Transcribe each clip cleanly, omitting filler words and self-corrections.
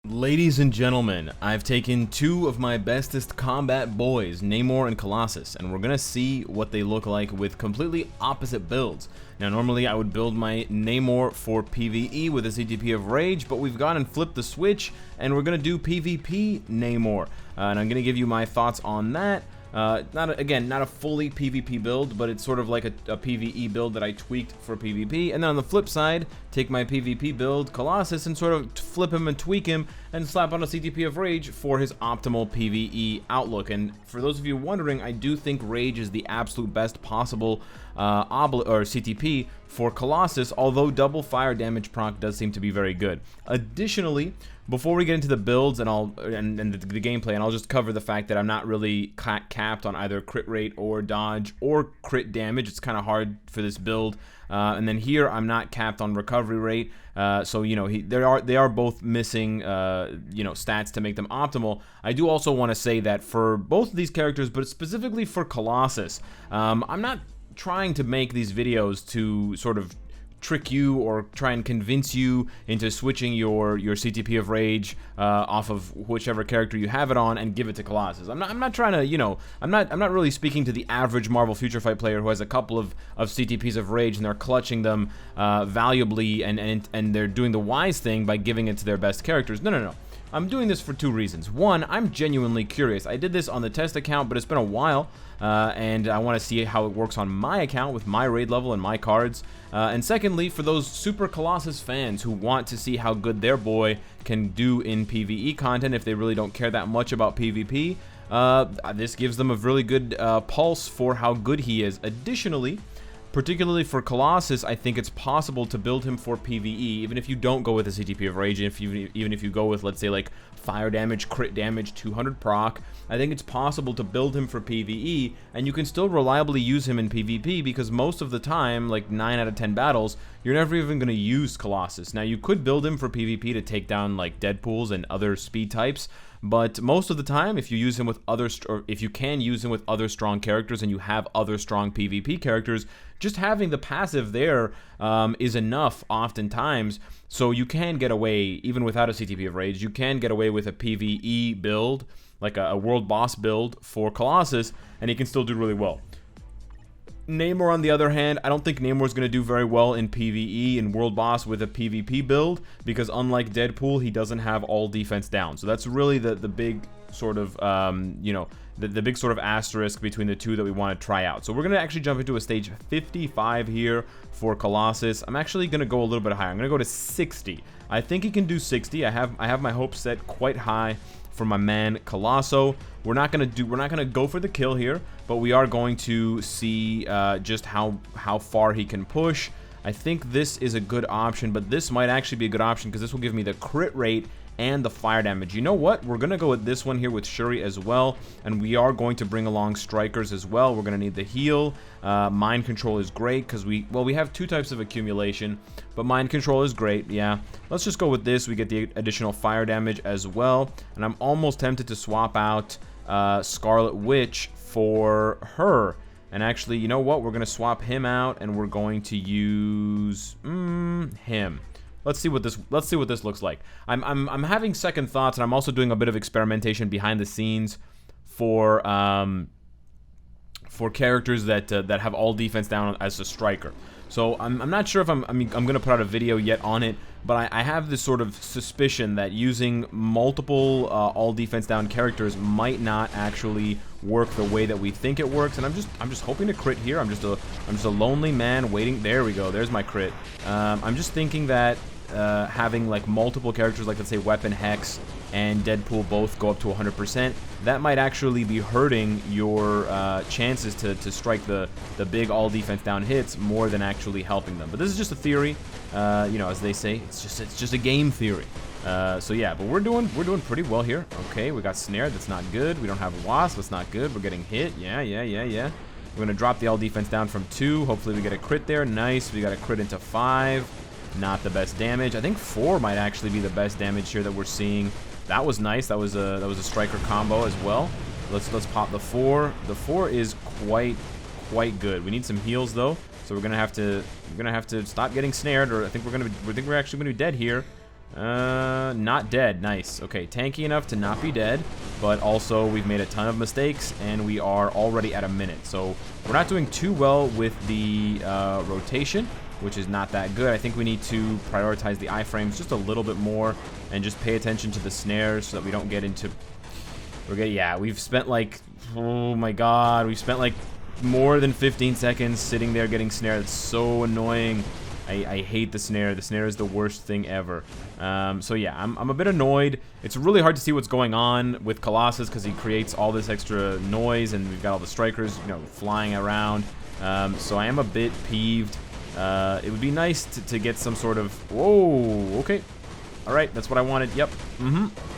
Ladies and gentlemen, I've taken two of my bestest combat boys, Namor and Colossus, and we're gonna see what they look like with completely opposite builds. Now normally I would build my Namor for PvE with a CTP of Rage, but we've gone and flipped the switch, and we're gonna do PvP Namor. And I'm gonna give you my thoughts on that. Not a fully PvP build, but it's sort of like a PvE build that I tweaked for PvP. And then on the flip side, take my PvP build, Colossus, and sort of flip him and tweak him and slap on a CTP of Rage for his optimal PvE outlook. And for those of you wondering, I do think Rage is the absolute best possible CTP for Colossus, although double fire damage proc does seem to be very good. Additionally, before we get into the builds and the gameplay, and I'll just cover the fact that I'm not really capped on either crit rate or dodge or crit damage. It's kind of hard for this build. And then here I'm not capped on recovery rate. So you know they are both missing stats to make them optimal. I do also want to say that for both of these characters, but specifically for Colossus, I'm not trying to make these videos to sort of trick you or try and convince you into switching your CTP of Rage off of whichever character you have it on and give it to Colossus. I'm not trying to, I'm not really speaking to the average Marvel Future Fight player who has a couple of CTPs of Rage and they're clutching them valuably and they're doing the wise thing by giving it to their best characters. No. I'm doing this for two reasons. One, I'm genuinely curious. I did this on the test account, but it's been a while, and I want to see how it works on my account with my raid level and my cards. And secondly, for those Super Colossus fans who want to see how good their boy can do in PvE content if they really don't care that much about PvP, this gives them a really good pulse for how good he is. Additionally, particularly for Colossus, I think it's possible to build him for PvE, even if you don't go with a CTP of Rage, even if you go with, let's say, like fire damage, crit damage, 200 proc. I think it's possible to build him for PvE, and you can still reliably use him in PvP, because most of the time, like 9 out of 10 battles, you're never even going to use Colossus. Now, you could build him for PvP to take down, like, Deadpools and other speed types, but most of the time, if you use him with if you can use him with other strong characters and you have other strong PvP characters, just having the passive there is enough oftentimes. So you can get away, even without a CTP of Rage, you can get away with a PvE build, like a world boss build for Colossus, and he can still do really well. Namor, on the other hand, I don't think Namor is going to do very well in PvE and World Boss with a PvP build, because unlike Deadpool, he doesn't have all defense down. So that's really the big sort of, the big sort of asterisk between the two that we want to try out. So we're going to actually jump into a stage 55 here for Colossus. I'm actually going to go a little bit higher. I'm going to go to 60. I think he can do 60. I have my hopes set quite high for my man Colosso. We're not gonna go for the kill here, but we are going to see just how far he can push. I think this is a good option, but this might actually be a good option because this will give me the crit rate and the fire damage. You know what? We're gonna go with this one here with Shuri as well, and we are going to bring along strikers as well. We're gonna need the heal. Mind control is great because we have two types of accumulation, but mind control is great. Yeah, let's just go with this. We get the additional fire damage as well, and I'm almost tempted to swap out Scarlet Witch for her. And actually, you know what? We're gonna swap him out, and we're going to use him. Let's see what this looks like. I'm having second thoughts, and I'm also doing a bit of experimentation behind the scenes for characters that have all defense down as a striker. So I'm not sure if I'm gonna put out a video yet on it, but I have this sort of suspicion that using multiple all defense down characters might not actually work the way that we think it works. And I'm just hoping to crit here. I'm just a lonely man waiting. There we go. There's my crit. I'm just thinking that having like multiple characters, like let's say Weapon Hex and Deadpool, both go up to 100%, that might actually be hurting your chances to strike the big all defense down hits more than actually helping them. But this is just a theory, as they say, it's just a game theory. So yeah, but we're doing pretty well here. Okay, we got snared, that's not good. We don't have wasp, that's not good. We're getting hit. Yeah. We're gonna drop the all defense down from 2. Hopefully we get a crit there. Nice. We got a crit into 5. Not the best damage. I think 4 might actually be the best damage here that we're seeing. That was nice. That was a striker combo as well. Let's pop the 4. The 4 is quite good. We need some heals though, so we're gonna have to stop getting snared, or I think we're actually gonna be dead here. Not dead. Nice. Okay, tanky enough to not be dead, but also we've made a ton of mistakes, and we are already at a minute. So we're not doing too well with the rotation, which is not that good. I think we need to prioritize the iframes just a little bit more and just pay attention to the snares so that we don't get into... yeah, we've spent like... oh my god, we've spent like more than 15 seconds sitting there getting snared. It's so annoying. I hate the snare. The snare is the worst thing ever. So yeah, I'm a bit annoyed. It's really hard to see what's going on with Colossus because he creates all this extra noise, and we've got all the strikers, you know, flying around. So I am a bit peeved. It would be nice to get some sort of... whoa, okay. All right, that's what I wanted. Yep.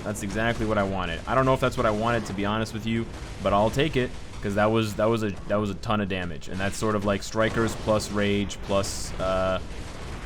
That's exactly what I wanted. I don't know if that's what I wanted, to be honest with you, but I'll take it because that was a ton of damage, and that's sort of like strikers plus rage plus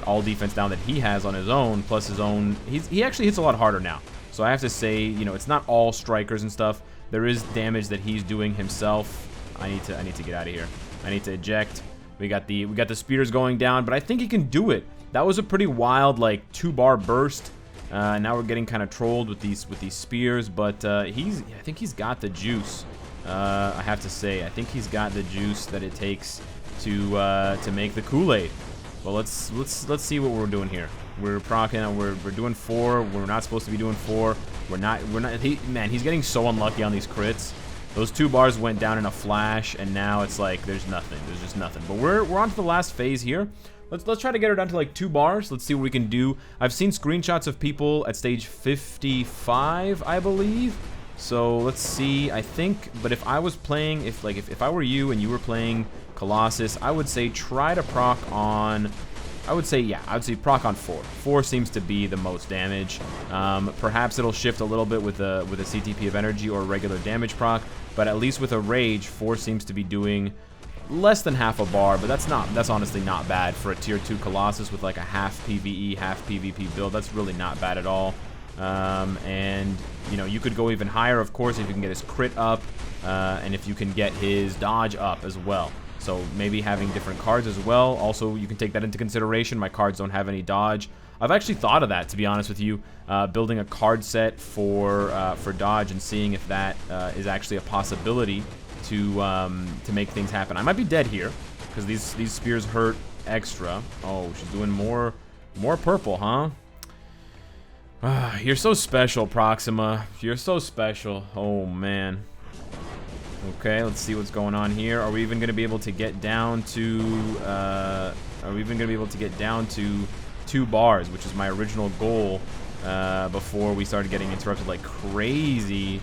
all defense down that he has on his own plus his own. He actually hits a lot harder now. So I have to say, you know, it's not all strikers and stuff. There is damage that he's doing himself. I need to get out of here. I need to eject. We got the spears going down, but I think he can do it. That was a pretty wild like 2-bar burst. Now we're getting kind of trolled with these spears, but I think he's got the juice. I have to say, I think he's got the juice that it takes to make the Kool-Aid. Well, let's see what we're doing here. We're procking. We're doing 4. We're not supposed to be doing 4. We're not. Man, he's getting so unlucky on these crits. Those 2 bars went down in a flash, and now it's like there's nothing. There's just nothing. But we're on to the last phase here. Let's try to get her down to like 2 bars. Let's see what we can do. I've seen screenshots of people at stage 55, I believe. So let's see. I think, but if I was playing, if I were you and you were playing Colossus, I would say try to proc on. I would say proc on 4. 4 seems to be the most damage. Perhaps it'll shift a little bit with a CTP of energy or regular damage proc, but at least with a rage, 4 seems to be doing less than half a bar, but that's honestly not bad for a tier 2 Colossus with like a half PVE, half PvP build. That's really not bad at all. And you know, you could go even higher, of course, if you can get his crit up, and if you can get his dodge up as well. So maybe having different cards as well. Also, you can take that into consideration. My cards don't have any dodge. I've actually thought of that, to be honest with you, building a card set for dodge and seeing if that is actually a possibility to make things happen. I might be dead here because these spears hurt extra. Oh, she's doing more purple, huh? You're so special, Proxima. You're so special. Oh man. Okay, let's see what's going on here. Are we even going to be able to get down to 2 bars, which is my original goal before we started getting interrupted like crazy?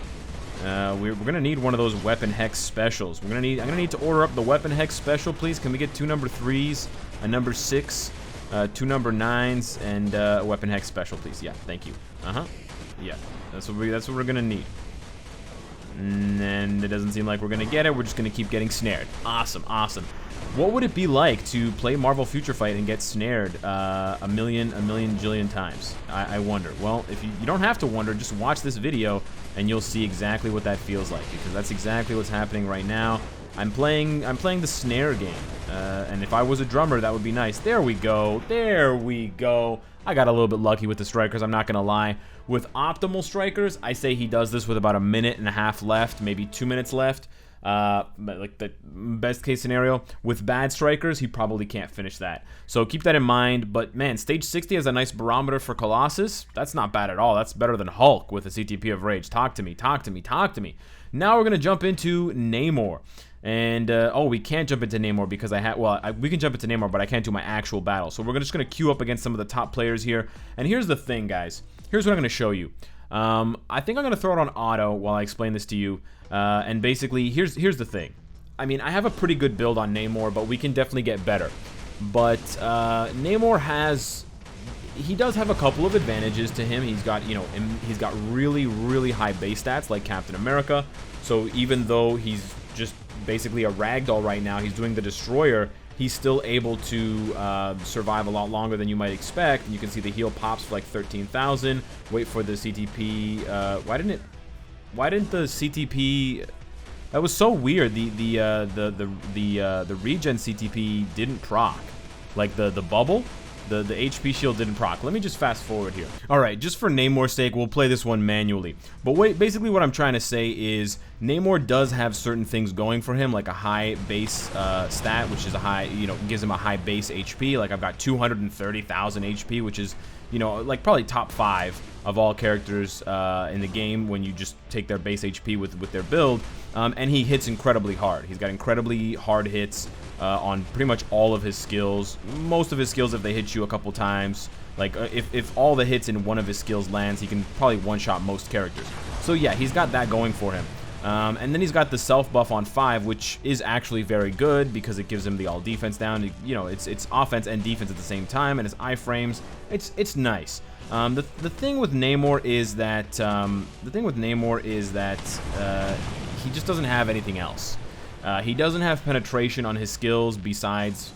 We're gonna need one of those weapon hex specials. I'm gonna need to order up the weapon hex special, please. Can we get 2 number 3s, a number 6, 2 number 9s, and a weapon hex special, please? Yeah, thank you. Yeah, that's what we're gonna need. And it doesn't seem like we're gonna get it. We're just gonna keep getting snared. Awesome, awesome. What would it be like to play Marvel Future Fight and get snared a million jillion times? I wonder. Well, if you don't have to wonder, just watch this video and you'll see exactly what that feels like, because that's exactly what's happening right now. I'm playing the snare game, and if I was a drummer, that would be nice. There we go. There we go. I got a little bit lucky with the strikers, I'm not gonna lie. With optimal strikers, I say he does this with about 1.5 minutes left, maybe 2 minutes left. Like the best case scenario. With bad strikers, he probably can't finish that. So keep that in mind. But man, stage 60 has a nice barometer for Colossus. That's not bad at all. That's better than Hulk with a CTP of Rage. Talk to me, talk to me, talk to me. Now we're gonna jump into Namor. And, oh, we can't jump into Namor because we can jump into Namor, but I can't do my actual battle. So we're just going to queue up against some of the top players here. And here's the thing, guys. Here's what I'm going to show you. I think I'm going to throw it on auto while I explain this to you. And basically, here's the thing. I mean, I have a pretty good build on Namor, but we can definitely get better. But Namor he does have a couple of advantages to him. He's got, he's got really, really high base stats like Captain America. So even though he's just basically a ragdoll right now, he's doing the Destroyer, he's still able to survive a lot longer than you might expect. And you can see the heal pops for like 13,000. Wait for the CTP. Why didn't the CTP? That was so weird. The regen CTP didn't proc. Like the bubble. The HP shield didn't proc. Let me just fast forward here. Alright, just for Namor's sake, we'll play this one manually. But wait, basically what I'm trying to say is Namor does have certain things going for him, like a high base stat, which is a high, you know, gives him a high base HP. Like I've got 230,000 HP, which is, you know, like probably top 5 of all characters in the game when you just take their base HP with their build. And he hits incredibly hard. He's got incredibly hard hits on pretty much all of his skills. Most of his skills, if they hit you a couple times, like if all the hits in one of his skills lands, he can probably one-shot most characters. So yeah, he's got that going for him. And then he's got the self buff on 5, which is actually very good because it gives him the all defense down. You know, it's offense and defense at the same time, and his iframes, it's nice. The thing with Namor is that he just doesn't have anything else. He doesn't have penetration on his skills besides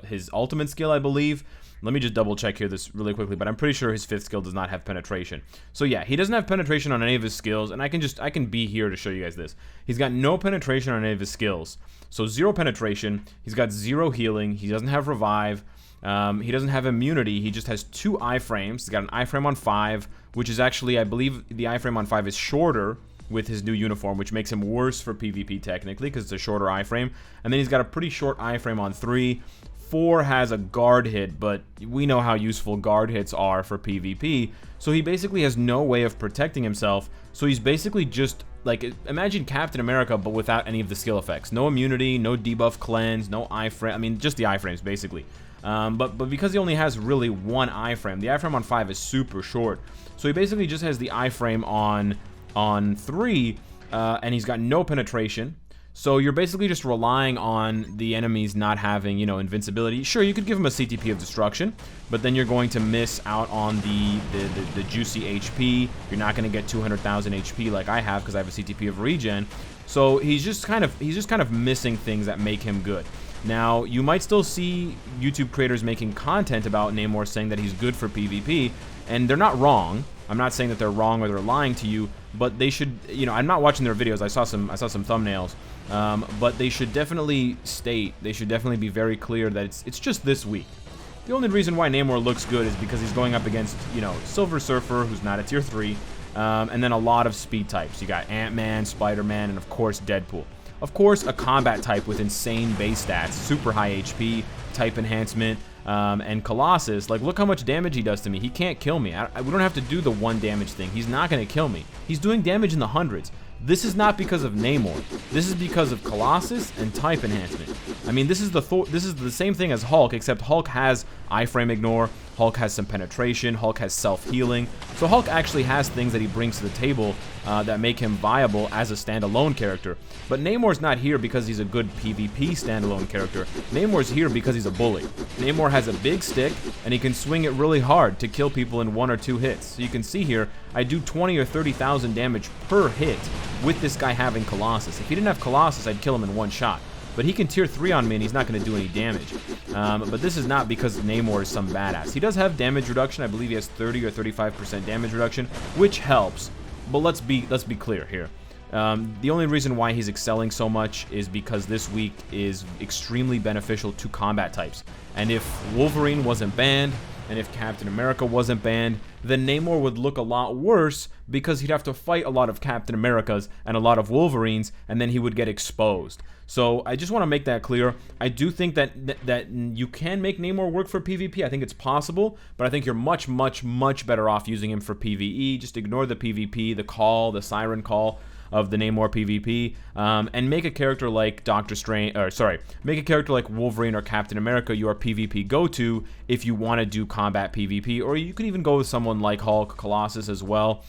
his ultimate skill, I believe. Let me just double check here this really quickly, but I'm pretty sure his 5th skill does not have penetration. So yeah, he doesn't have penetration on any of his skills, and I can be here to show you guys this. He's got no penetration on any of his skills. So 0 penetration, he's got 0 healing, he doesn't have revive, he doesn't have immunity, he just has 2 iframes. He's got an iframe on 5, which is actually, I believe the iframe on 5 is shorter with his new uniform, which makes him worse for PvP technically because it's a shorter iframe. And then he's got a pretty short iframe on 3. 4 has a guard hit, but we know how useful guard hits are for PvP. So he basically has no way of protecting himself. So he's basically just like, imagine Captain America, but without any of the skill effects. No immunity, no debuff cleanse, no iframe. I mean, just the iframes basically. But because he only has really 1 iframe, the iframe on 5 is super short. So he basically just has the iframe on 3, and he's got no penetration. So you're basically just relying on the enemies not having, you know, invincibility. Sure, you could give him a CTP of destruction, but then you're going to miss out on the juicy HP. You're not going to get 200,000 HP like I have because I have a CTP of regen. So he's just kind of missing things that make him good. Now, you might still see YouTube creators making content about Namor saying that he's good for PvP, and they're not wrong. I'm not saying that they're wrong or they're lying to you, but they should, you know, I'm not watching their videos. I saw some thumbnails, but they should definitely be very clear that it's just this week. The only reason why Namor looks good is because he's going up against, you know, Silver Surfer, who's not a tier 3, and then a lot of speed types. You got Ant-Man, Spider-Man, and of course Deadpool. Of course, a combat type with insane base stats, super high HP, type enhancement, and Colossus. Like, look how much damage he does to me. He can't kill me. We don't have to do the 1 damage thing. He's not going to kill me. He's doing damage in the hundreds. This is not because of Namor. This is because of Colossus and type enhancement. I mean, this is the same thing as Hulk, except Hulk has iframe ignore, Hulk has some penetration, Hulk has self-healing. So Hulk actually has things that he brings to the table that make him viable as a standalone character. But Namor's not here because he's a good PvP standalone character. Namor's here because he's a bully. Namor has a big stick, and he can swing it really hard to kill people in 1 or 2 hits. So you can see here, I do 20 or 30,000 damage per hit with this guy having Colossus. If he didn't have Colossus, I'd kill him in 1 shot. But he can tier 3 on me and he's not going to do any damage. But this is not because Namor is some badass. He does have damage reduction. I believe he has 30 or 35% damage reduction, which helps. But let's be clear here. The only reason why he's excelling so much is because this week is extremely beneficial to combat types. And if Wolverine wasn't banned, and if Captain America wasn't banned, then Namor would look a lot worse because he'd have to fight a lot of Captain Americas and a lot of Wolverines, and then he would get exposed. So I just want to make that clear. I do think that you can make Namor work for PvP. I think it's possible, but I think you're much, much, much better off using him for PvE. Just ignore the PvP, the call, the siren call of the Namor PvP, and make a character like make a character like Wolverine or Captain America your PvP go-to if you want to do combat PvP, or you could even go with someone like Hulk, Colossus as well.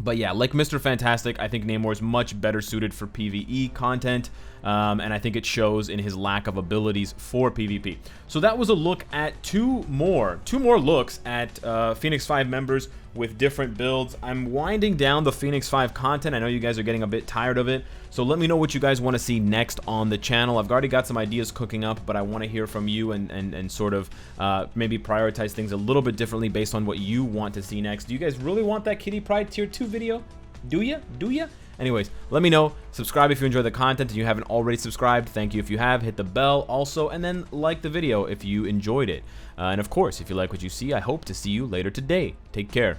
But yeah, like Mr. Fantastic, I think Namor is much better suited for PvE content, and I think it shows in his lack of abilities for PvP. So that was a look at two more looks at Phoenix 5 members with different builds. I'm winding down the Phoenix 5 content. I know you guys are getting a bit tired of it, so let me know what you guys want to see next on the channel. I've already got some ideas cooking up, but I want to hear from you and sort of maybe prioritize things a little bit differently based on what you want to see next. Do you guys really want that Kitty Pryde Tier 2 video? Do ya? Do ya? Anyways, let me know. Subscribe if you enjoy the content and you haven't already subscribed. Thank you if you have. Hit the bell also, and then like the video if you enjoyed it. And of course, if you like what you see, I hope to see you later today. Take care.